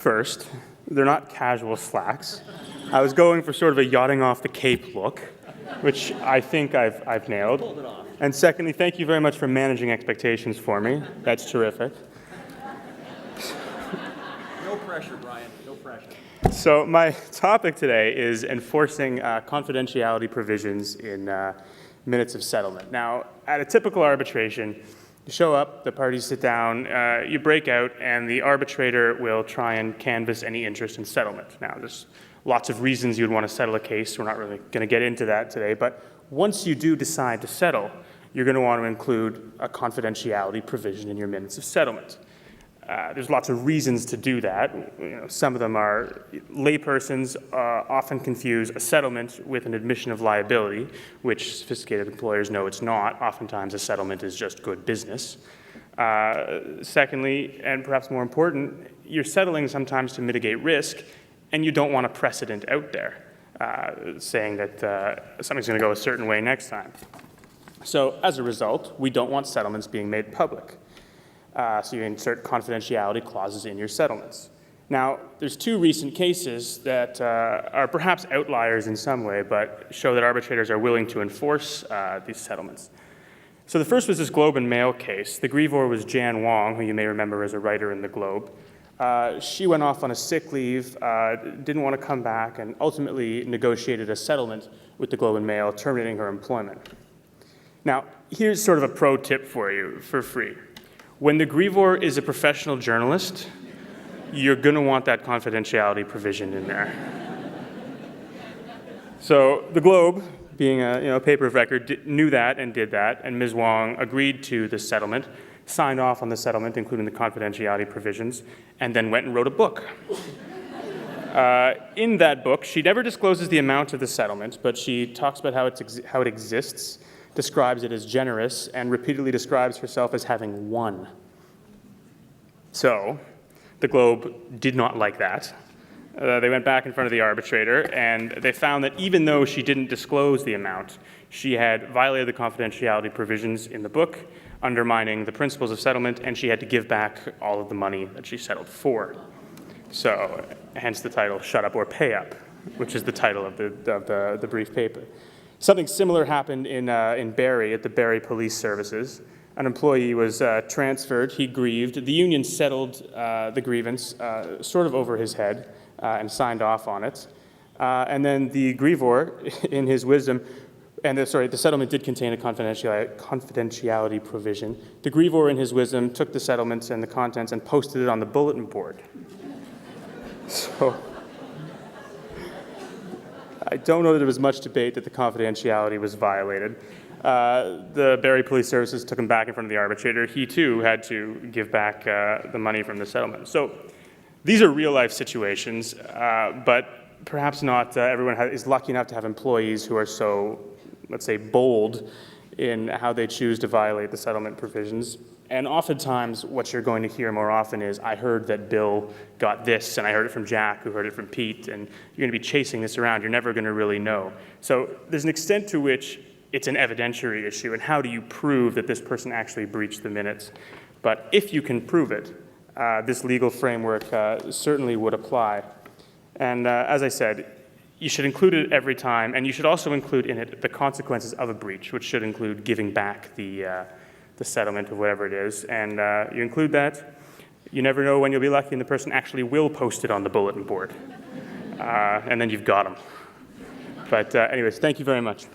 first. They're not casual slacks. I was going for sort of a yachting off the Cape look, which I think I've nailed. Pulled it off. And secondly, thank you very much for managing expectations for me. That's terrific. No pressure, Brian. No pressure. So my topic today is enforcing confidentiality provisions in minutes of settlement. Now, at a typical arbitration, you show up, the parties sit down, you break out, and the arbitrator will try and canvass any interest in settlement. Now, there's lots of reasons you'd want to settle a case. We're not really going to get into that today, but once you do decide to settle, you're going to want to include a confidentiality provision in your minutes of settlement. There's lots of reasons to do that. Some of them are laypersons often confuse a settlement with an admission of liability, which sophisticated employers know it's not. Oftentimes a settlement is just good business. Secondly, and perhaps more important, you're settling sometimes to mitigate risk, and you don't want a precedent out there saying that something's going to go a certain way next time. So as a result, we don't want settlements being made public. So you insert confidentiality clauses in your settlements. Now, there's two recent cases that are perhaps outliers in some way, but show that arbitrators are willing to enforce these settlements. So the first was this Globe and Mail case. The grievor was Jan Wong, who you may remember as a writer in the Globe. She went off on a sick leave, didn't want to come back, and ultimately negotiated a settlement with the Globe and Mail, terminating her employment. Now, here's sort of a pro tip for you, for free. When the grievor is a professional journalist, you're going to want that confidentiality provision in there. So the Globe, being a paper of record, knew that and did that, and Ms. Wong agreed to the settlement, signed off on the settlement, including the confidentiality provisions, and then went and wrote a book. In that book, she never discloses the amount of the settlement, but she talks about how it exists, describes it as generous, and repeatedly describes herself as having won. So the Globe did not like that. They went back in front of the arbitrator, and they found that even though she didn't disclose the amount, she had violated the confidentiality provisions in the book, undermining the principles of settlement, and she had to give back all of the money that she settled for. So hence the title, Shut Up or Pay Up, which is the title of the brief paper. Something similar happened in Barrie at the Barrie Police Services. An employee was transferred. He grieved. The union settled the grievance sort of over his head and signed off on it. And then the grievor, in his wisdom, and the settlement did contain a confidentiality provision. The grievor, in his wisdom, took the settlements and the contents and posted it on the bulletin board. So I don't know that there was much debate that the confidentiality was violated. The Barrie Police Services took him back in front of the arbitrator. He, too, had to give back the money from the settlement. So these are real-life situations, but perhaps not everyone is lucky enough to have employees who are so, let's say, bold in how they choose to violate the settlement provisions. And oftentimes, what you're going to hear more often is, I heard that Bill got this, and I heard it from Jack, who heard it from Pete, and you're going to be chasing this around. You're never going to really know. So there's an extent to which it's an evidentiary issue, and how do you prove that this person actually breached the minutes? But if you can prove it, this legal framework certainly would apply. And as I said, you should include it every time, and you should also include in it the consequences of a breach, which should include giving back the settlement of whatever it is. And you include that, you never know when you'll be lucky and the person actually will post it on the bulletin board. And then you've got them. But anyways, thank you very much.